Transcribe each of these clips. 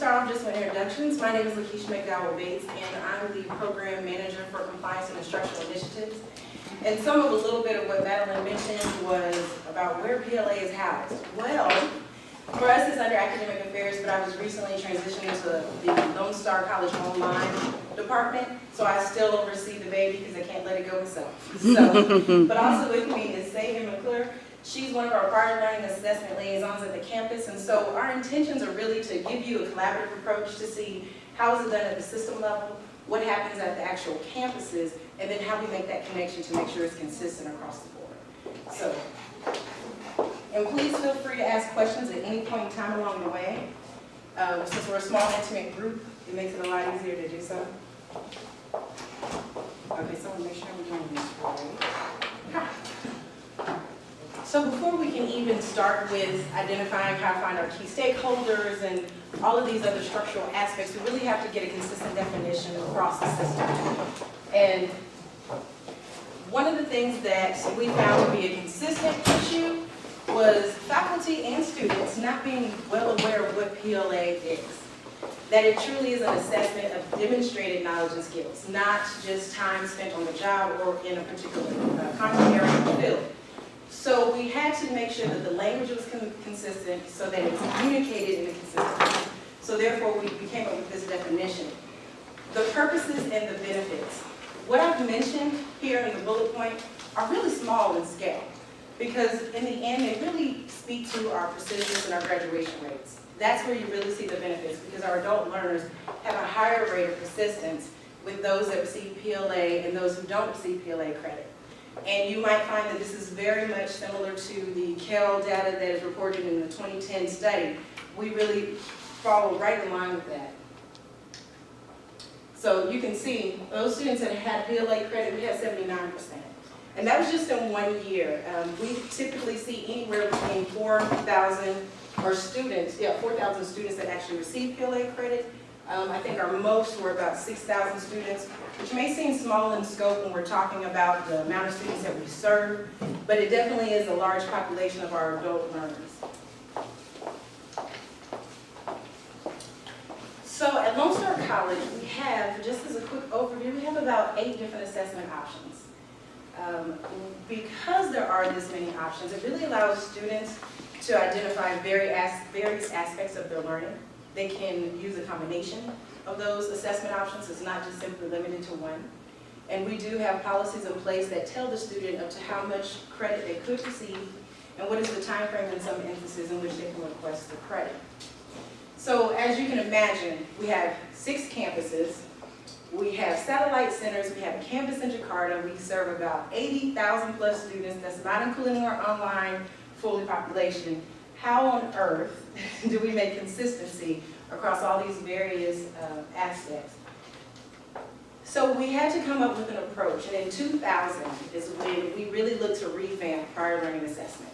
start off just with introductions. My name is Lakisha McDowell-Bates, and I'm the Program Manager for Compliance and Instructional Initiatives. And some of a little bit of what Madeline mentioned was about where PLA is housed. Well, for us it's under Academic Affairs, but I was recently transitioning to the Lone Star College Online department, so I still oversee the baby because I can't let it go myself. So, but also with me is Sagan McClure. She's one of our prior learning assessment liaisons at the campus, and so our intentions are really to give you a collaborative approach to see how is it done at the system level, what happens at the actual campuses, and then how we make that connection to make sure it's consistent across the board. So, and please feel free to ask questions at any point in time along the way. Since we're a small, intimate group, it makes it a lot easier to do so. Okay, so we'll make sure we're doing this right. So before we can even start with identifying how to find our key stakeholders and all of these other structural aspects, we really have to get a consistent definition across the system. And one of the things that we found to be a consistent issue was faculty and students not being well aware of what PLA is. That it truly is an assessment of demonstrated knowledge and skills, not just time spent on the job or in a particular content area or field. So we had to make sure that the language was consistent so that it's communicated in a consistent way. So therefore we came up with this definition. The purposes and the benefits. What I've mentioned here in the bullet point are really small in scale because in the end they really speak to our persistence and our graduation rates. That's where you really see the benefits because our adult learners have a higher rate of persistence with those that receive PLA and those who don't receive PLA credit. And you might find that this is very much similar to the CAL data that is reported in the 2010 study. We really follow right in line with that. So you can see those students that had PLA credit, we had 79%. And that was just in 1 year. We typically see anywhere between 4,000 students that actually receive PLA credit. I think our most were about 6,000 students, which may seem small in scope when we're talking about the amount of students that we serve, but it definitely is a large population of our adult learners. So at Lone Star College, we have, just as a quick overview, we have about 8 different assessment options. Because there are this many options, it really allows students to identify various aspects of their learning. They can use a combination of those assessment options. It's not just simply limited to one. And we do have policies in place that tell the student up to how much credit they could receive and what is the time frame in some instances in which they can request the credit. So as you can imagine, we have 6 campuses. We have satellite centers. We have a campus in Jakarta. We serve about 80,000 plus students. That's not including our online fully population. How on earth do we make consistency across all these various aspects? So we had to come up with an approach, and in 2000 is when we really looked to revamp prior learning assessment.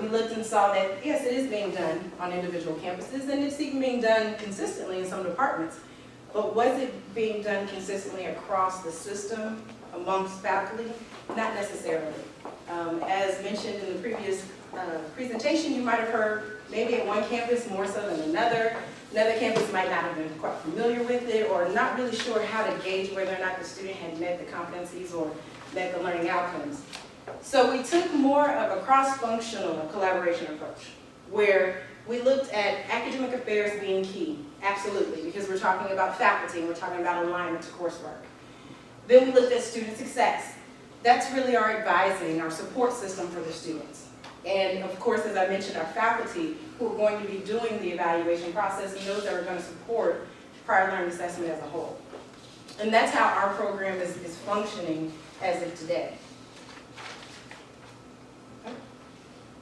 We looked and saw that, yes, it is being done on individual campuses, and it's even being done consistently in some departments, but was it being done consistently across the system amongst faculty? Not necessarily. As mentioned in the previous presentation, you might have heard maybe at one campus more so than another. Another campus might not have been quite familiar with it or not really sure how to gauge whether or not the student had met the competencies or met the learning outcomes. So we took more of a cross-functional collaboration approach where we looked at academic affairs being key, absolutely, because we're talking about faculty and we're talking about alignment to coursework. Then we looked at student success. That's really our advising, our support system for the students. And of course, as I mentioned, our faculty who are going to be doing the evaluation process and those that are going to support prior learning assessment as a whole. And that's how our program is functioning as of today.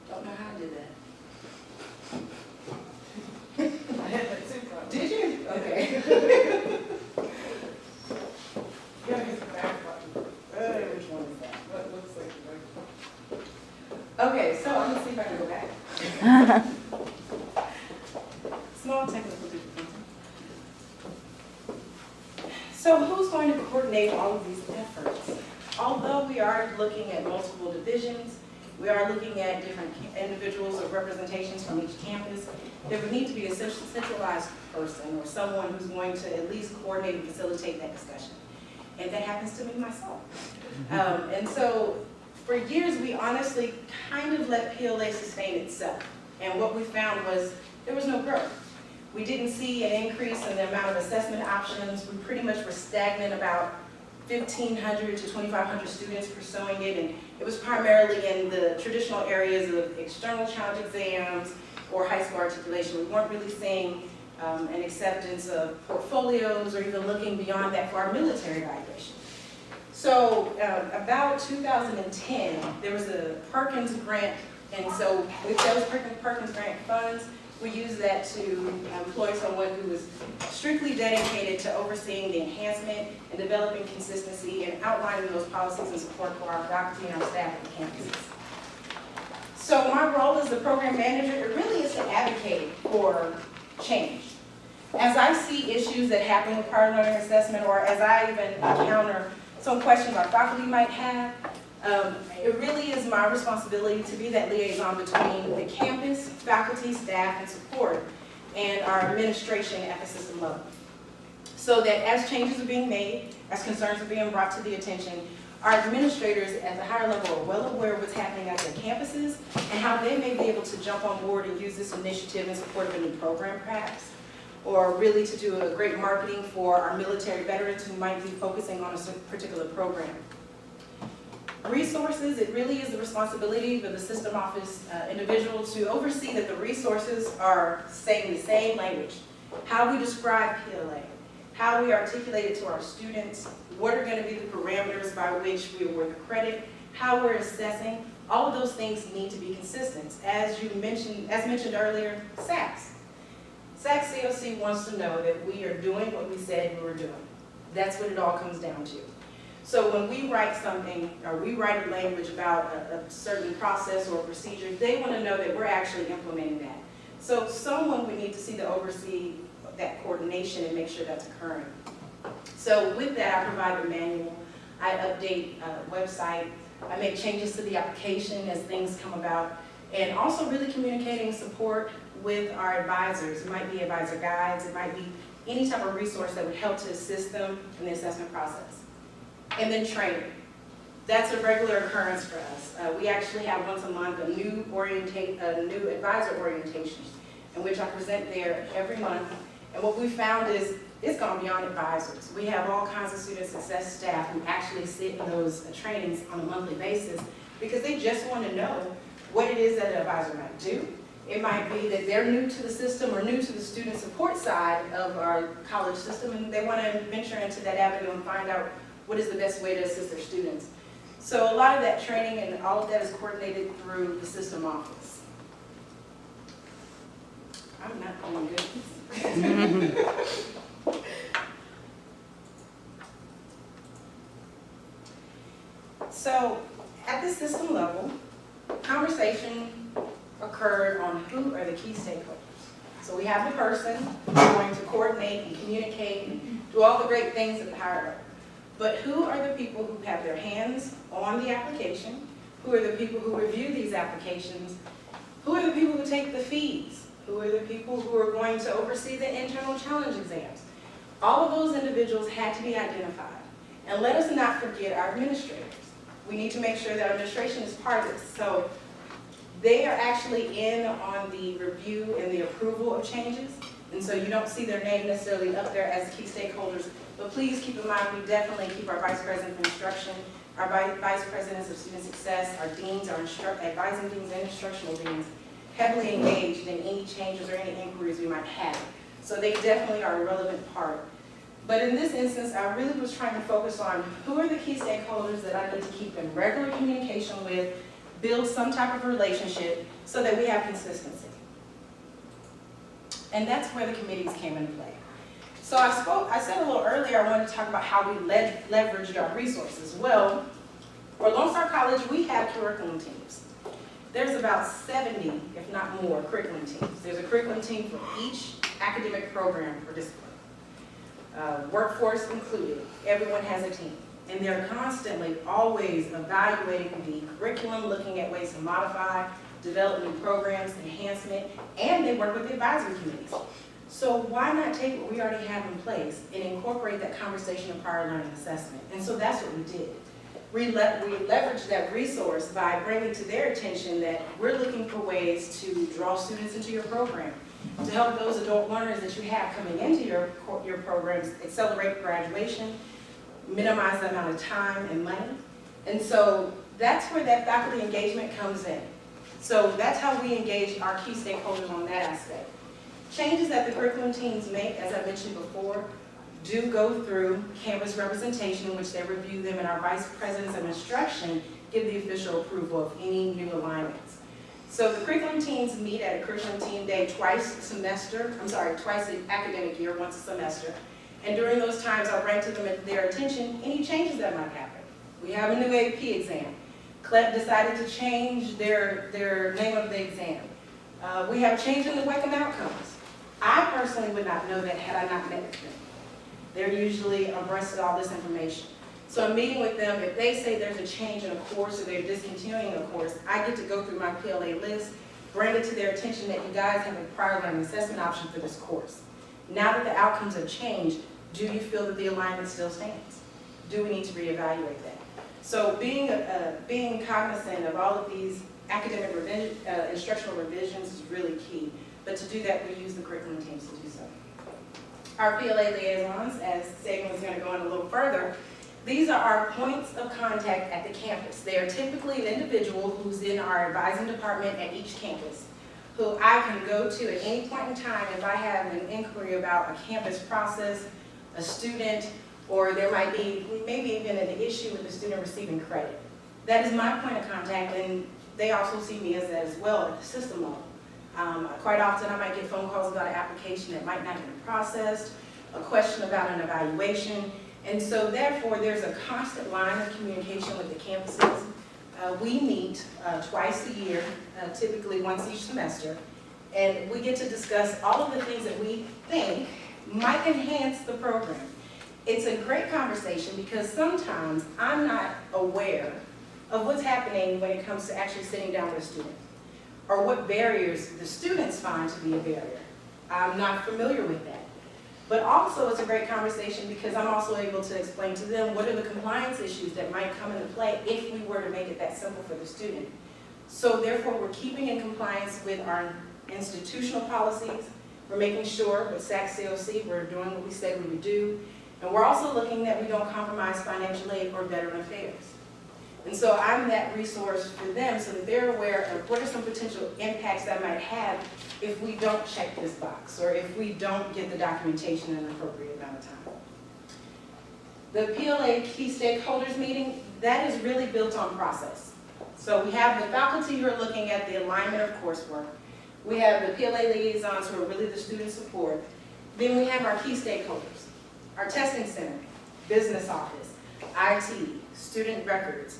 Don't know how I did that. I had that too, probably. Did you? Okay. You gotta get the back button. Which one is that? That looks like the back button. Okay, so I'm going to see if I can go back. Small technical difficulty. So who's going to coordinate all of these efforts? Although we are looking at multiple divisions We are looking at different individuals or representations from each campus. There would need to be a centralized person or someone who's going to at least coordinate and facilitate that discussion. And that happens to me myself. And so for years, we honestly kind of let PLA sustain itself. And what we found was there was no growth. We didn't see an increase in the amount of assessment options. We pretty much were stagnant about 1,500 to 2,500 students pursuing it, and it was primarily in the traditional areas of external challenge exams or high school articulation. We weren't really seeing an acceptance of portfolios or even looking beyond that for our military evaluation. So about 2010, there was a Perkins grant, and so with those Perkins grant funds, we used that to employ someone who was strictly dedicated to overseeing the enhancement and developing consistency and outlining those policies and support for our faculty and our staff at the campuses. So my role as the program manager, it really is to advocate for change. As I see issues that happen with prior learning assessment, or as I even encounter some questions our faculty might have, it really is my responsibility to be that liaison between the campus, faculty, staff, and support, and our administration at the system level. So that as changes are being made, as concerns are being brought to the attention, our administrators at the higher level are well aware of what's happening at their campuses and how they may be able to jump on board and use this initiative in support of a new program perhaps, or really to do a great marketing for our military veterans who might be focusing on a particular program. Resources, it really is the responsibility for the system office individual to oversee that the resources are saying the same language. How we describe PLA, how we articulate it to our students, what are going to be the parameters by which we award the credit, how we're assessing, all of those things need to be consistent. As mentioned earlier, SACS. SACS COC wants to know that we are doing what we said we were doing. That's what it all comes down to. So when we write something, or we write a language about a certain process or procedure, they want to know that we're actually implementing that. So someone would need to see to oversee that coordination and make sure that's occurring. So with that, I provide the manual, I update website, I make changes to the application as things come about, and also really communicating support with our advisors. It might be advisor guides, it might be any type of resource that would help to assist them in the assessment process. And then training. That's a regular occurrence for us. We actually have once a month a new advisor orientation in which I present there every month. And what we found is it's gone beyond advisors. We have all kinds of student success staff who actually sit in those trainings on a monthly basis because they just want to know what it is that an advisor might do. It might be that they're new to the system or new to the student support side of our college system, and they want to venture into that avenue and find out what is the best way to assist their students. So a lot of that training and all of that is coordinated through the system office. I'm not doing good. So at the system level, conversation occurred on who are the key stakeholders. So we have the person who's going to coordinate and communicate and do all the great things at the higher level. But who are the people who have their hands on the application? Who are the people who review these applications? Who are the people who take the fees? Who are the people who are going to oversee the internal challenge exams? All of those individuals had to be identified. And let us not forget our administrators. We need to make sure that our administration is part of this. So they are actually in on the review and the approval of changes. And so you don't see their name necessarily up there as key stakeholders. But please keep in mind, we definitely keep our Vice President of Instruction, our Vice Presidents of Student Success, our deans, our advising deans and instructional deans heavily engaged in any changes or any inquiries we might have. So they definitely are a relevant part. But in this instance, I really was trying to focus on who are the key stakeholders that I need to keep in regular communication with, build some type of relationship so that we have consistency. And that's where the committees came into play. So I said a little earlier, I wanted to talk about how we leveraged our resources. Well, for Lone Star College, we have curriculum teams. There's about 70, if not more, curriculum teams. There's a curriculum team for each academic program or discipline. Workforce included, everyone has a team. And they're constantly, always evaluating the curriculum, looking at ways to modify, develop new programs, enhancement, and they work with the advisory committees. So why not take what we already have in place and incorporate that conversation of prior learning assessment? And so that's what we did. We leveraged that resource by bringing to their attention that we're looking for ways to draw students into your program, to help those adult learners that you have coming into your programs accelerate graduation, minimize the amount of time and money. And so that's where that faculty engagement comes in. So that's how we engage our key stakeholders on that aspect. Changes that the curriculum teams make, as I mentioned before, do go through campus representation, in which they review them, and our vice presidents of instruction give the official approval of any new alignments. So the curriculum teams meet at a curriculum team day twice the academic year, once a semester. And during those times, I'll bring to their attention any changes that might happen. We have a new AP exam. CLEP decided to change their name of the exam. We have a change in the WECM outcomes. I personally would not know that had I not met with them. They're usually abreast of all this information. So I'm meeting with them. If they say there's a change in a course or they're discontinuing a course, I get to go through my PLA list, bring it to their attention that you guys have a prior learning assessment option for this course. Now that the outcomes have changed, do you feel that the alignment still stands? Do we need to reevaluate that? So being cognizant of all of these academic instructional revisions is really key. But to do that, we use the curriculum teams to do so. Our PLA liaisons, as Sagan was going to go in a little further, these are our points of contact at the campus. They are typically an individual who's in our advising department at each campus, who I can go to at any point in time if I have an inquiry about a campus process, a student, or there might be maybe even an issue with the student receiving credit. That is my point of contact, and they also see me as well at the system level. Quite often I might get phone calls about an application that might not get processed, a question about an evaluation, and so therefore there's a constant line of communication with the campuses. We meet twice a year, typically once each semester, and we get to discuss all of the things that we think might enhance the program. It's a great conversation because sometimes I'm not aware of what's happening when it comes to actually sitting down with a student, or what barriers the students find to be a barrier. I'm not familiar with that. But also it's a great conversation because I'm also able to explain to them what are the compliance issues that might come into play if we were to make it that simple for the student. So therefore we're keeping in compliance with our institutional policies. We're making sure with SAC-COC we're doing what we said we would do. And we're also looking that we don't compromise financial aid or veteran affairs. And so I'm that resource for them so that they're aware of what are some potential impacts that might have if we don't check this box or if we don't get the documentation in an appropriate amount of time. The PLA key stakeholders meeting, that is really built on process. So we have the faculty who are looking at the alignment of coursework. We have the PLA liaisons who are really the student support. Then we have our key stakeholders, our testing center, business office, IT, student records,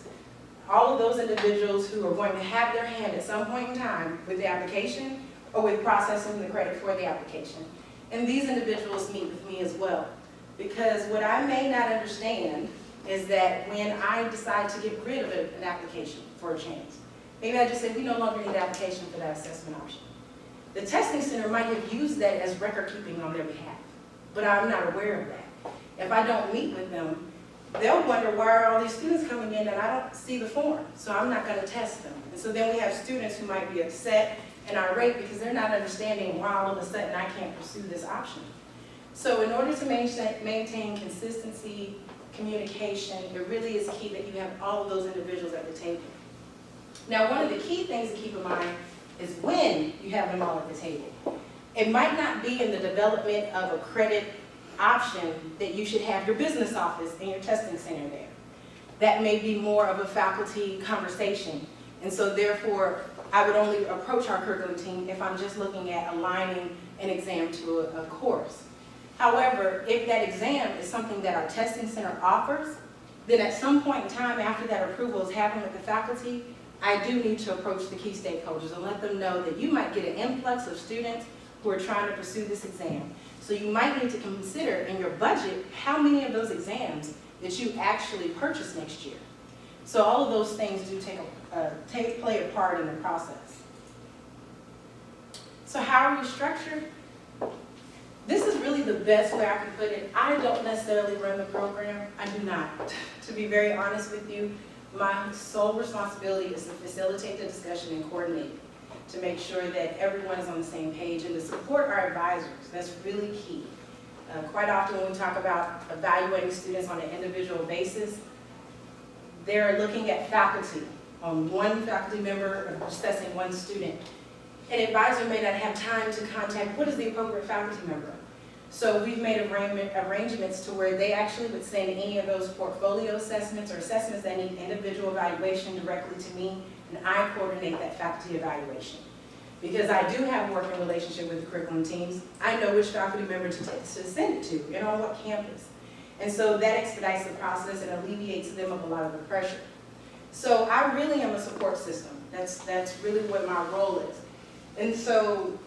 all of those individuals who are going to have their hand at some point in time with the application or with processing the credit for the application. And these individuals meet with me as well. Because what I may not understand is that when I decide to get rid of an application for a change, maybe I just say we no longer need an application for that assessment option. The testing center might have used that as record keeping on their behalf, but I'm not aware of that. If I don't meet with them, they'll wonder why are all these students coming in and I don't see the form, so I'm not going to test them. And so then we have students who might be upset and irate because they're not understanding why all of a sudden I can't pursue this option. So in order to maintain consistency, communication, it really is key that you have all of those individuals at the table. Now, one of the key things to keep in mind is when you have them all at the table. It might not be in the development of a credit option that you should have your business office and your testing center there. That may be more of a faculty conversation. And so therefore, I would only approach our curriculum team if I'm just looking at aligning an exam to a course. However, if that exam is something that our testing center offers, then at some point in time after that approval has happened with the faculty, I do need to approach the key stakeholders and let them know that you might get an influx of students who are trying to pursue this exam. So you might need to consider in your budget how many of those exams that you actually purchase next year. So all of those things do play a part in the process. So how are we structured? This is really the best way I can put it. I don't necessarily run the program. I do not. To be very honest with you, my sole responsibility is to facilitate the discussion and coordinate to make sure that everyone is on the same page and to support our advisors. That's really key. Quite often when we talk about evaluating students on an individual basis, they're looking at faculty, on one faculty member assessing one student. An advisor may not have time to contact what is the appropriate faculty member. So we've made arrangements to where they actually would send any of those portfolio assessments or assessments that need individual evaluation directly to me, and I coordinate that faculty evaluation. Because I do have a working relationship with the curriculum teams, I know which faculty member to send it to and on what campus. And so that expedites the process and alleviates them of a lot of the pressure. So I really am a support system. That's really what my role is. And so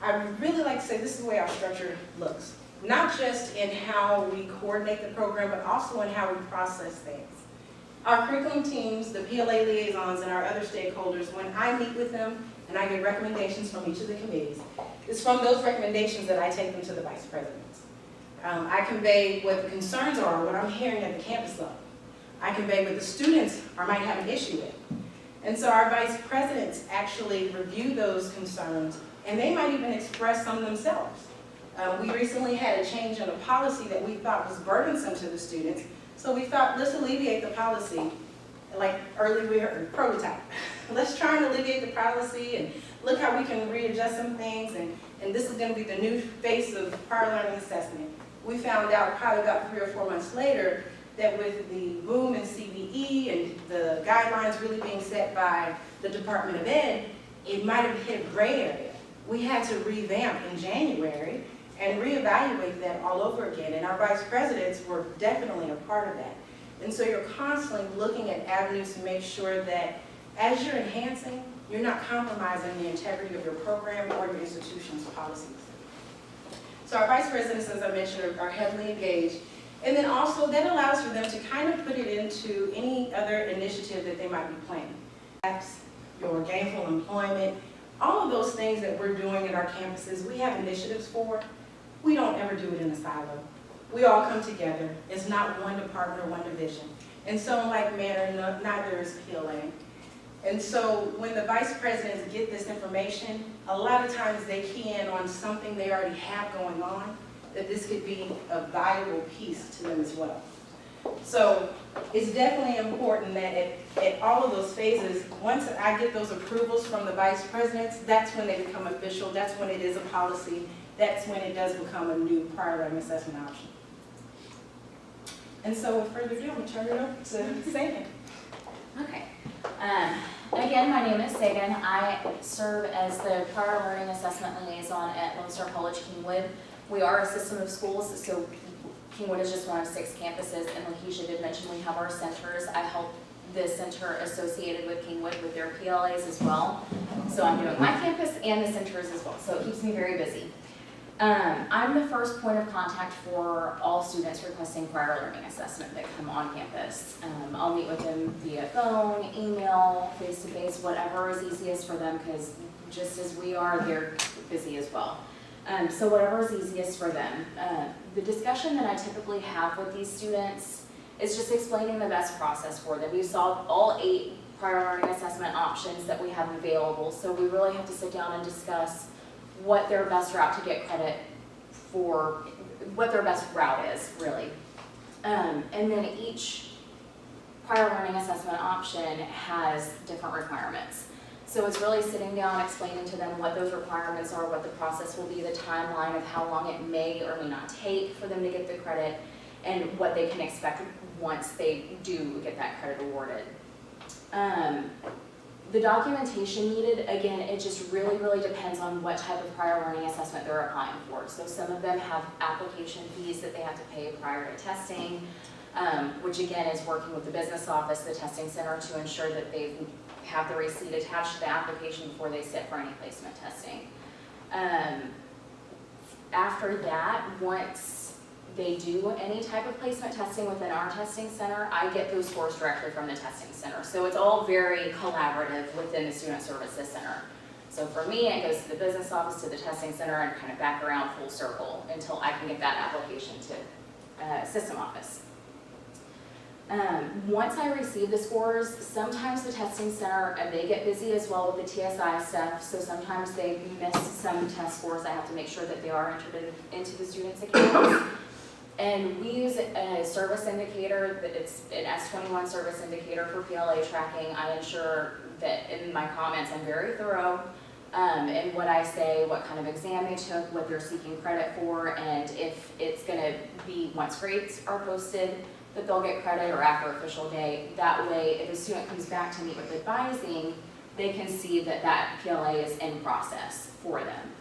I really like to say this is the way our structure looks. Not just in how we coordinate the program, but also in how we process things. Our curriculum teams, the PLA liaisons, and our other stakeholders, when I meet with them and I get recommendations from each of the committees, it's from those recommendations that I take them to the vice presidents. I convey what the concerns are, what I'm hearing at the campus level. I convey what the students might have an issue with. And so our vice presidents actually review those concerns, and they might even express some themselves. We recently had a change in a policy that we thought was burdensome to the students, so we thought, let's alleviate the policy, like early prototype. Let's try and alleviate the policy and look how we can readjust some things, and this is going to be the new face of prior learning assessment. We found out probably about 3 or 4 months later that with the boom in CBE and the guidelines really being set by the Department of Ed, it might have hit a gray area. We had to revamp in January and reevaluate that all over again, and our vice presidents were definitely a part of that. And so you're constantly looking at avenues to make sure that as you're enhancing, you're not compromising the integrity of your program or your institution's policies. So our vice presidents, as I mentioned, are heavily engaged. And then also that allows for them to kind of put it into any other initiative that they might be planning. Perhaps your gainful employment, all of those things that we're doing at our campuses, we have initiatives for. We don't ever do it in a silo. We all come together. It's not one department or one division. And so in like manner, neither is PLA. And so when the vice presidents get this information, a lot of times they key in on something they already have going on, that this could be a valuable piece to them as well. So it's definitely important that at all of those phases, once I get those approvals from the vice presidents, that's when they become official, that's when it is a policy, that's when it does become a new prior learning assessment option. And so with further ado, I'm going to turn it over to Sagan. Okay. Again, my name is Sagan. I serve as the prior learning assessment liaison at Lone Star College Kingwood. We are a system of schools, so Kingwood is just one of 6 campuses, and Lakisha did mention we have our centers. I help the center associated with Kingwood with their PLAs as well. So I'm doing my campus and the centers as well, so it keeps me very busy. I'm the first point of contact for all students requesting prior learning assessment that come on campus. I'll meet with them via phone, email, face-to-face, whatever is easiest for them, because just as we are, they're busy as well. So whatever is easiest for them. The discussion that I typically have with these students is just explaining the best process for them. You saw all 8 prior learning assessment options that we have available, so we really have to sit down and discuss what their best route to get credit for, what their best route is, really. And then each prior learning assessment option has different requirements. So it's really sitting down, explaining to them what those requirements are, what the process will be, the timeline of how long it may or may not take for them to get the credit, and what they can expect once they do get that credit awarded. The documentation needed, again, it just really depends on what type of prior learning assessment they're applying for. So some of them have application fees that they have to pay prior to testing, which again is working with the business office, the testing center, to ensure that they have the receipt attached to the application before they sit for any placement testing. After that, once they do any type of placement testing within our testing center, I get those scores directly from the testing center. So it's all very collaborative within the Student Services Center. So for me, it goes to the business office, to the testing center, and kind of back around full circle until I can get that application to system office. Once I receive the scores, sometimes the testing center, they get busy as well with the TSI stuff, so sometimes they miss some test scores. I have to make sure that they are entered into the students' accounts. And we use a service indicator, that it's an S21 service indicator for PLA tracking. I ensure that in my comments I'm very thorough in what I say, what kind of exam they took, what they're seeking credit for, and if it's gonna be once grades are posted, that they'll get credit, or after official day. That way, if a student comes back to meet with advising, they can see that that PLA is in process for them.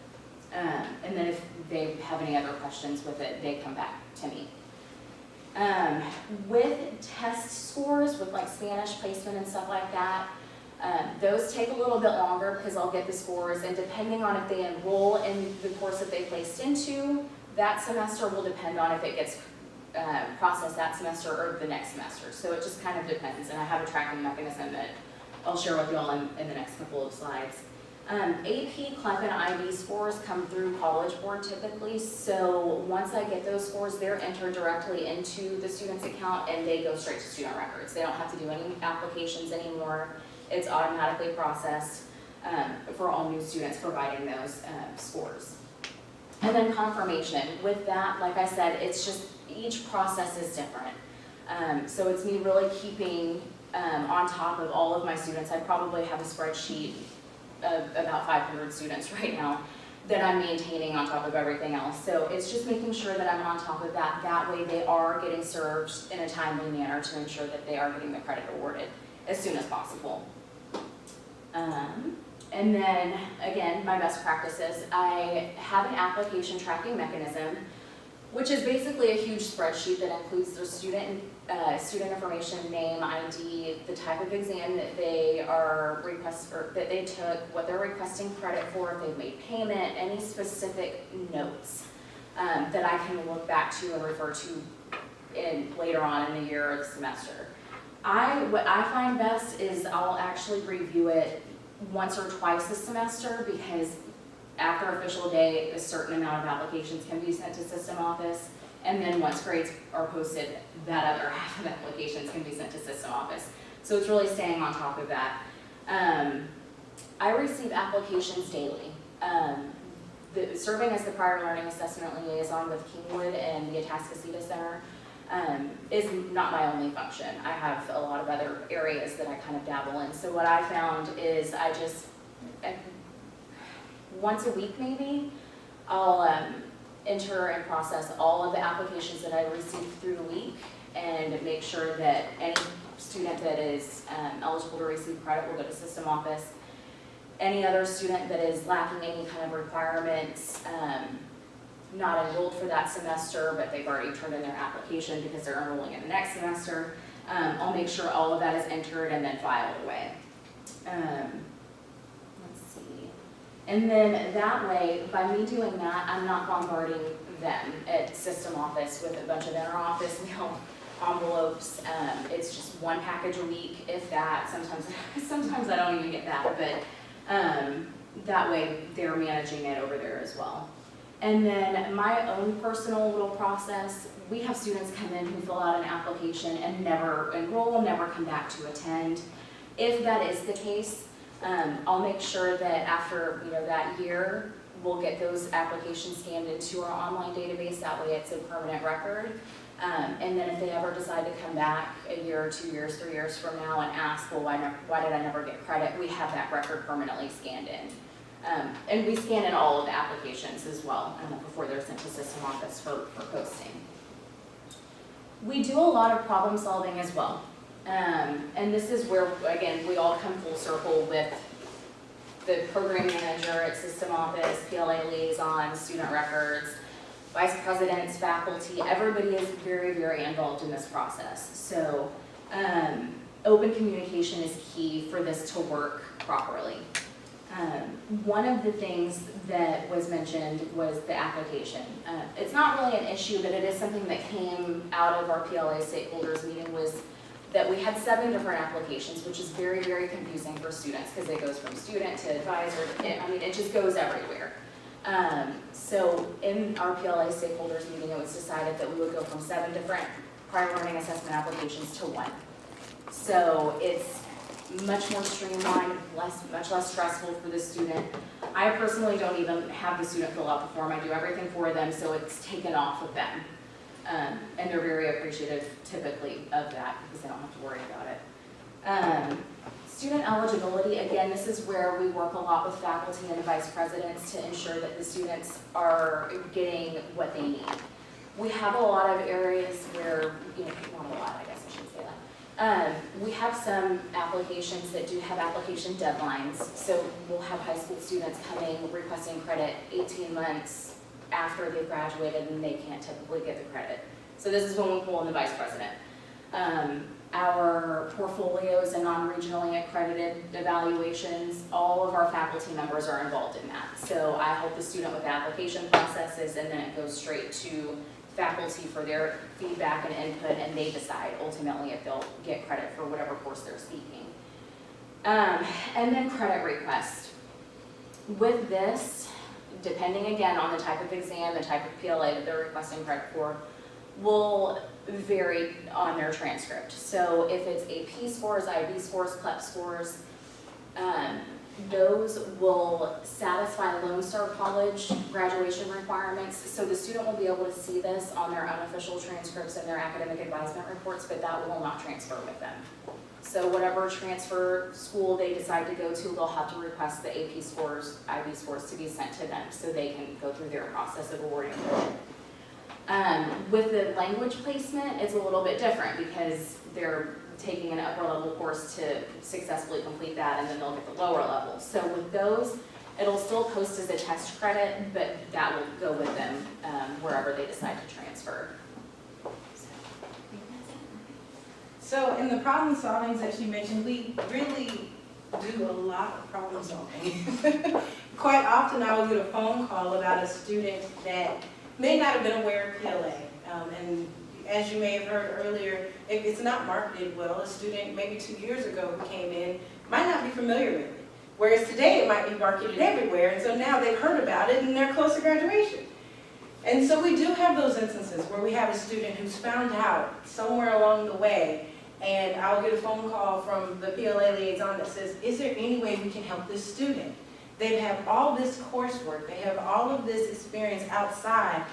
And then if they have any other questions with it, they come back to me. With test scores, with like Spanish placement and stuff like that, those take a little bit longer because I'll get the scores, and depending on if they enroll in the course that they placed into, that semester will depend on if it gets processed that semester or the next semester. So it just kind of depends, and I have a tracking mechanism that I'll share with you all in the next couple of slides. AP, CLEP, and IB scores come through College Board typically, so once I get those scores, they're entered directly into the student's account and they go straight to student records. They don't have to do any applications anymore. It's automatically processed for all new students providing those scores. And then confirmation. With that, like I said, it's just each process is different. So it's me really keeping on top of all of my students. I probably have a spreadsheet of about 500 students right now that I'm maintaining on top of everything else. So it's just making sure that I'm on top of that. That way they are getting served in a timely manner to ensure that they are getting the credit awarded as soon as possible. And then, again, my best practices, I have an application tracking mechanism, which is basically a huge spreadsheet that includes their student information, name, ID, the type of exam that they are that they took, what they're requesting credit for, if they've made payment, any specific notes that I can look back to and refer to later on in the year or the semester. What I find best is I'll actually review it once or twice a semester, because after official day, a certain amount of applications can be sent to system office, and then once grades are posted, that other half of applications can be sent to system office. So it's really staying on top of that. I receive applications daily. Serving as the prior learning assessment liaison with Kingwood and the Atascocita Center is not my only function. I have a lot of other areas that I kind of dabble in. So what I found is once a week maybe, I'll enter and process all of the applications that I receive through the week and make sure that any student that is eligible to receive credit will go to system office. Any other student that is lacking any kind of requirements, not enrolled for that semester, but they've already turned in their application because they're enrolling in the next semester, I'll make sure all of that is entered and then filed away. Let's see. And then that way, by me doing that, I'm not bombarding them at system office with a bunch of inter-office mail envelopes. It's just one package a week, if that. Sometimes I don't even get that, but that way they're managing it over there as well. And then my own personal little process, we have students come in who fill out an application and never enroll, never come back to attend. If that is the case, I'll make sure that after that year, we'll get those applications scanned into our online database. That way it's a permanent record. And then if they ever decide to come back a year, 2 years, 3 years from now and ask, well, why did I never get credit? We have that record permanently scanned in. And we scan in all of the applications as well before they're sent to system office for posting. We do a lot of problem solving as well. And this is where, again, we all come full circle with the program manager at system office, PLA liaison, student records, vice presidents, faculty. Everybody is very, very involved in this process. So open communication is key for this to work properly. One of the things that was mentioned was the application. It's not really an issue, but it is something that came out of our PLA stakeholders meeting, was that we had 7 different applications, which is very, very confusing for students because it goes from student to advisor. It just goes everywhere. So in our PLA stakeholders meeting, it was decided that we would go from 7 different prior learning assessment applications to 1. So it's much more streamlined, much less stressful for the student. I personally don't even have the student fill out the form. I do everything for them, so it's taken off of them. And they're very appreciative typically of that because they don't have to worry about it. Student eligibility, again, this is where we work a lot with faculty and the vice presidents to ensure that the students are getting what they need. We have a lot of areas where, not a lot, I guess I shouldn't say that. We have some applications that do have application deadlines. So we'll have high school students coming requesting credit 18 months after they've graduated and they can't typically get the credit. So this is when we pull in the vice president. Our portfolios and non-regionally accredited evaluations, all of our faculty members are involved in that. So I help the student with the application processes, and then it goes straight to faculty for their feedback and input, and they decide ultimately if they'll get credit for whatever course they're seeking. And then credit request. With this, depending again on the type of exam, the type of PLA that they're requesting credit for, will vary on their transcript. So if it's AP scores, IB scores, CLEP scores, those will satisfy Lone Star College graduation requirements. So the student will be able to see this on their unofficial transcripts and their academic advisement reports, but that will not transfer with them. So whatever transfer school they decide to go to, they'll have to request the AP scores, IB scores to be sent to them so they can go through their process of awarding credit. With the language placement, it's a little bit different because they're taking an upper level course to successfully complete that, and then they'll get the lower level. So with those, it'll still post as a test credit, but that will go with them wherever they decide to transfer. So in the problem solvings that you mentioned, we really do a lot of problem solving. Quite often I will get a phone call about a student that may not have been aware of PLA. And as you may have heard earlier, if it's not marketed well, a student maybe 2 years ago who came in might not be familiar with it. Whereas today it might be marketed everywhere, and so now they've heard about it and they're close to graduation. And so we do have those instances where we have a student who's found out somewhere along the way, and I'll get a phone call from the PLA liaison that says, is there any way we can help this student? They have all this coursework, they have all of this experience outside.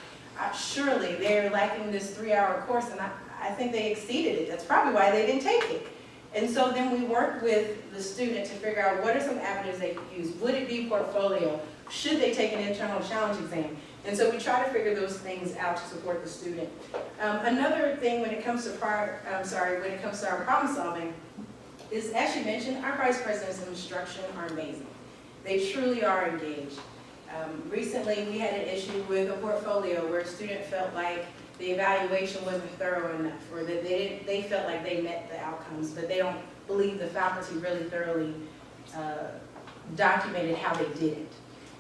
Surely they're lacking this 3-hour course, and I think they exceeded it. That's probably why they didn't take it. And so then we work with the student to figure out what are some avenues they could use. Would it be portfolio? Should they take an internal challenge exam? And so we try to figure those things out to support the student. Another thing when it comes to our problem solving is, as you mentioned, our vice presidents of instruction are amazing. They truly are engaged. Recently, we had an issue with a portfolio where a student felt like the evaluation wasn't thorough enough, or that they felt like they met the outcomes, but they don't believe the faculty really thoroughly documented how they did it.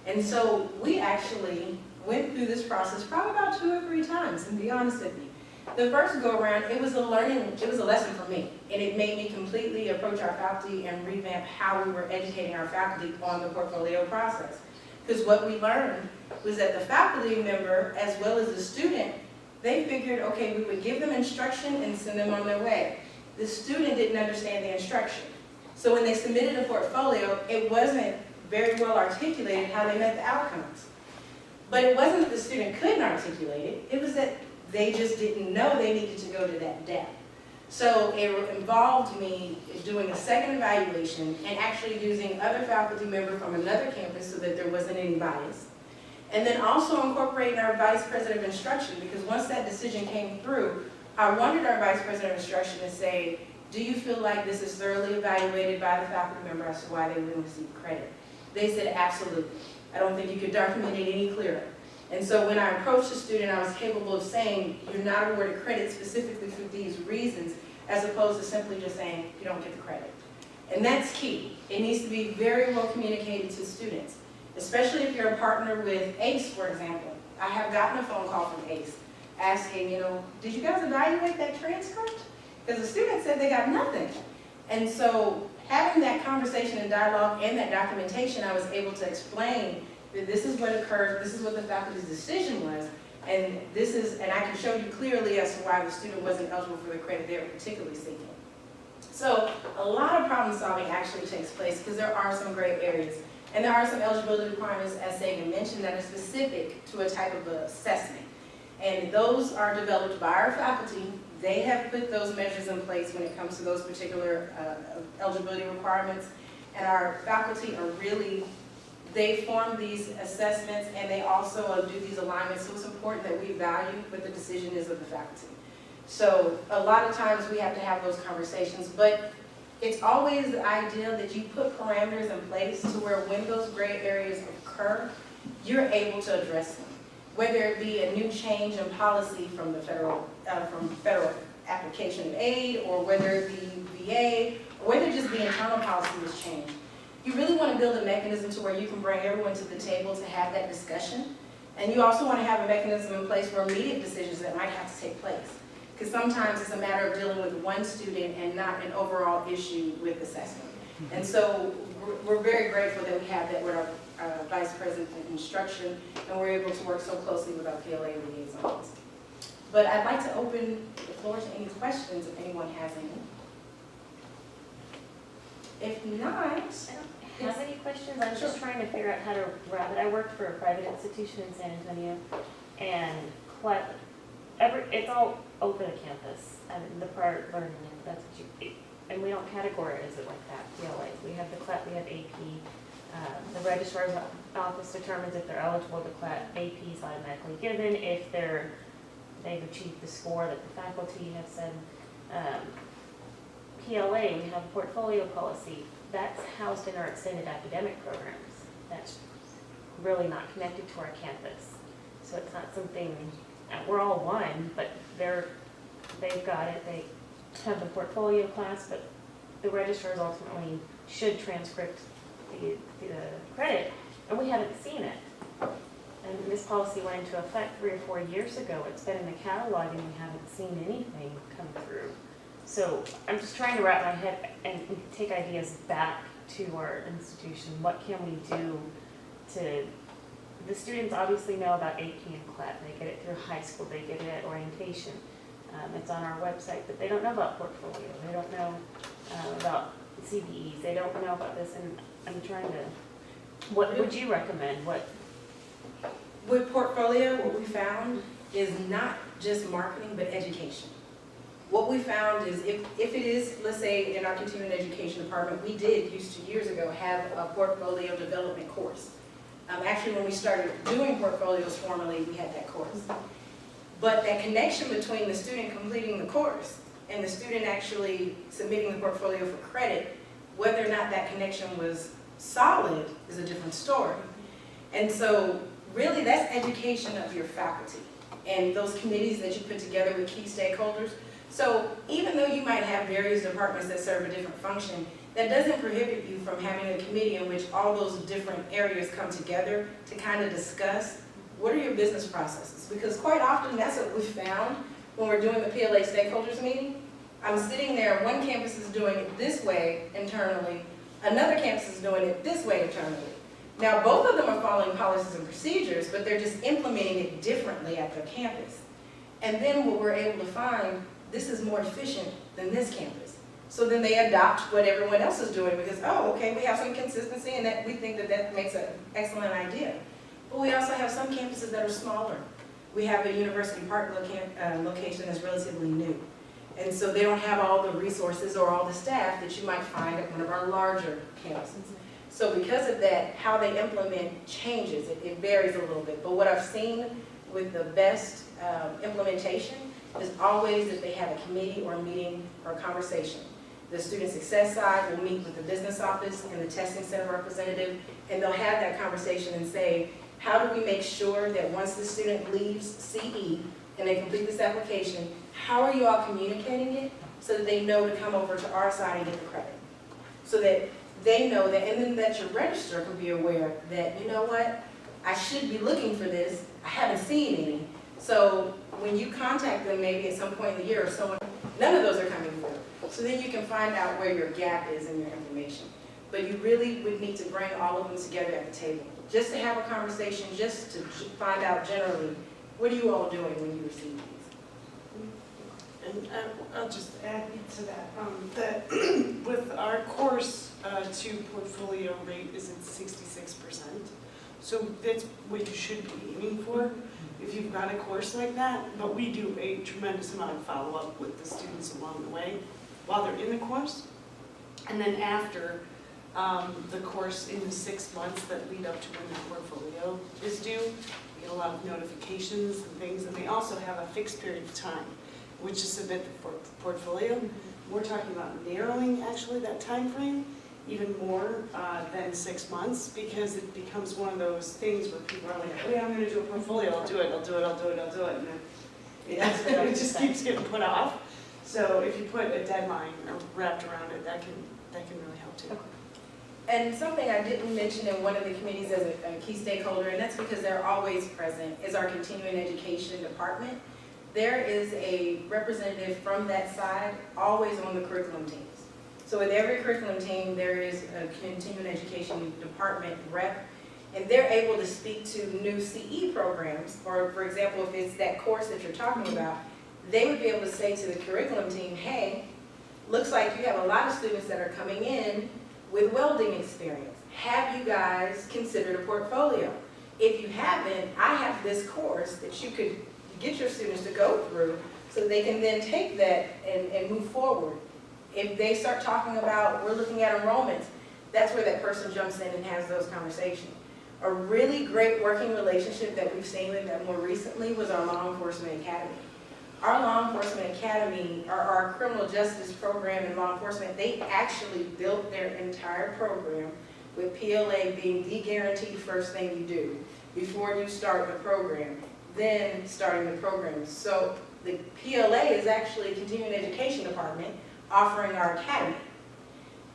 And so we actually went through this process probably about 2 or 3 times, and be honest with you. The first go around, it was a lesson for me, and it made me completely approach our faculty and revamp how we were educating our faculty on the portfolio process. Because what we learned was that the faculty member, as well as the student, they figured, okay, we would give them instruction and send them on their way. The student didn't understand the instruction. So when they submitted a portfolio, it wasn't very well articulated how they met the outcomes. But it wasn't that the student couldn't articulate it, it was that they just didn't know they needed to go to that depth. So it involved me doing a second evaluation and actually using other faculty members from another campus so that there wasn't any bias. And then also incorporating our vice president of instruction, because once that decision came through, I wanted our vice president of instruction to say, do you feel like this is thoroughly evaluated by the faculty member as to why they wouldn't receive credit? They said, absolutely. I don't think you could document it any clearer. And so when I approached the student, I was capable of saying, you're not awarded credit specifically for these reasons, as opposed to simply just saying, you don't get the credit. And that's key. It needs to be very well communicated to students, especially if you're a partner with ACE, for example. I have gotten a phone call from ACE asking, did you guys evaluate that transcript? Because the student said they got nothing. And so having that conversation and dialogue and that documentation, I was able to explain that this is what occurred, this is what the faculty's decision was, and I can show you clearly as to why the student wasn't eligible for the credit they were particularly seeking. So a lot of problem solving actually takes place because there are some gray areas. And there are some eligibility requirements, as Sagan mentioned, that are specific to a type of assessment. And those are developed by our faculty. They have put those measures in place when it comes to those particular eligibility requirements. And our faculty are really, they form these assessments and they also do these alignments. So it's important that we value what the decision is of the faculty. So a lot of times we have to have those conversations, but it's always the idea that you put parameters in place to where when those gray areas occur, you're able to address them. Whether it be a new change in policy from the federal application of aid, or whether it be VA, or whether just the internal policy was changed. You really want to build a mechanism to where you can bring everyone to the table to have that discussion. And you also want to have a mechanism in place for immediate decisions that might have to take place. Because sometimes it's a matter of dealing with one student and not an overall issue with assessment. And so we're very grateful that we have that with our Vice President of Instruction, and we're able to work so closely with our PLA liaisons. But I'd like to open the floor to any questions if anyone has any. If not, I don't have any questions. I'm just trying to figure out how to wrap it. I worked for a private institution in San Antonio, and it's all open to campus, and the prior learning, that's what you, and we don't categorize it like that, PLA. We have the CLAP, we have AP. The registrar's office determines if they're eligible to CLAP. AP is automatically given if they've achieved the score that the faculty have said. PLA, we have portfolio policy. That's housed in our extended academic programs. That's really not connected to our campus. So it's not something, we're all one, but they've got it. They have the portfolio class, but the registrars ultimately should transcript the credit, and we haven't seen it. And this policy went into effect 3 or 4 years ago. It's been in the catalog, and we haven't seen anything come through. So I'm just trying to wrap my head and take ideas back to our institution. What can we do to, the students obviously know about AP and CLAP. They get it through high school. They get it at orientation. It's on our website, but they don't know about portfolio. They don't know about CBEs. They don't know about this, and I'm trying to, what would you recommend? with portfolio, what we found is not just marketing, but education. What we found is if it is, let's say in our continuing education department, we used to years ago have a portfolio development course. Actually, when we started doing portfolios formally, we had that course. But that connection between the student completing the course and the student actually submitting the portfolio for credit, whether or not that connection was solid is a different story. And so really that's education of your faculty and those committees that you put together with key stakeholders. So even though you might have various departments that serve a different function, that doesn't prohibit you from having a committee in which all those different areas come together to kind of discuss what are your business processes. Because quite often that's what we found when we're doing the PLA stakeholders meeting. I'm sitting there, one campus is doing it this way internally, another campus is doing it this way internally. Now both of them are following policies and procedures, but they're just implementing it differently at their campus. And then what we're able to find, this is more efficient than this campus. So then they adopt what everyone else is doing because, oh, okay, we have some consistency and that we think that makes an excellent idea. But we also have some campuses that are smaller. We have a University Park location that's relatively new. And so they don't have all the resources or all the staff that you might find at one of our larger campuses. So because of that, how they implement changes. It varies a little bit. But what I've seen with the best implementation is always that they have a committee or a meeting or a conversation. The student success side will meet with the business office and the testing center representative, and they'll have that conversation and say, how do we make sure that once the student leaves CE and they complete this application, how are you all communicating it so that they know to come over to our side and get the credit? so that they know that, and then that your registrar can be aware that, you know what, I should be looking for this, I haven't seen any. So when you contact them maybe at some point in the year or someone, none of those are coming through. So then you can find out where your gap is in your information. But you really would need to bring all of them together at the table, just to have a conversation, just to find out generally, what are you all doing when you receive these? And I'll just add to that, that with our course to portfolio rate is at 66%. So that's what you should be aiming for if you've got a course like that. But we do a tremendous amount of follow-up with the students along the way while they're in the course. And then after the course, in the 6 months that lead up to when the portfolio is due, we get a lot of notifications and things. And they also have a fixed period of time, which is submit the portfolio. We're talking about narrowing actually that time frame even more than 6 months, because it becomes one of those things where people are like, oh yeah, I'm going to do a portfolio, I'll do it, and then it just keeps getting put off. So if you put a deadline wrapped around it, that can really help too. And something I didn't mention in one of the committees as a key stakeholder, and that's because they're always present, is our continuing education department. There is a representative from that side always on the curriculum teams. So with every curriculum team, there is a continuing education department rep, and they're able to speak to new CE programs, or for example, if it's that course that you're talking about, they would be able to say to the curriculum team, hey, looks like you have a lot of students that are coming in with welding experience. Have you guys considered a portfolio? If you haven't, I have this course that you could get your students to go through so they can then take that and move forward. If they start talking about, we're looking at enrollments, that's where that person jumps in and has those conversations. A really great working relationship that we've seen with that more recently was our Law Enforcement Academy. Our Law Enforcement Academy, our criminal justice program in law enforcement, they actually built their entire program with PLA being the guaranteed first thing you do before you start the program, then starting the program. So the PLA is actually a continuing education department offering our academy.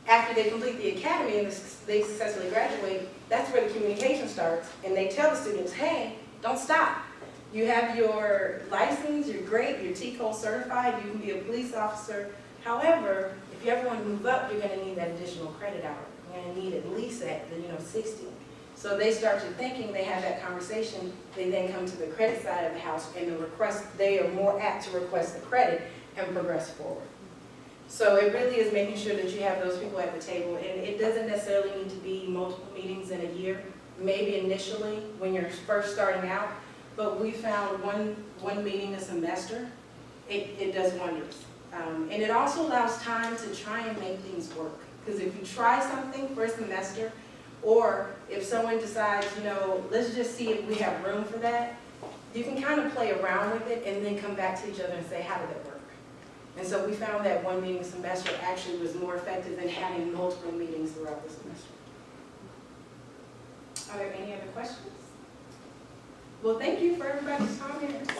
After they complete the academy and they successfully graduate, that's where the communication starts, and they tell the students, hey, don't stop. You have your license, you're great, you're TCOL certified, you can be a police officer. However, if you ever want to move up, you're going to need that additional credit hour. You're going to need at least that, 60. So they start to thinking, they have that conversation, they then come to the credit side of the house, and they are more apt to request the credit and progress forward. So it really is making sure that you have those people at the table, and it doesn't necessarily need to be multiple meetings in a year, maybe initially when you're first starting out, but we found one meeting a semester, it does wonders. And it also allows time to try and make things work, because if you try something for a semester, or if someone decides, let's just see if we have room for that, you can kind of play around with it and then come back to each other and say, how did that work? And so we found that one meeting a semester actually was more effective than having multiple meetings throughout the semester. Are there any other questions? Well, thank you for everybody's comments.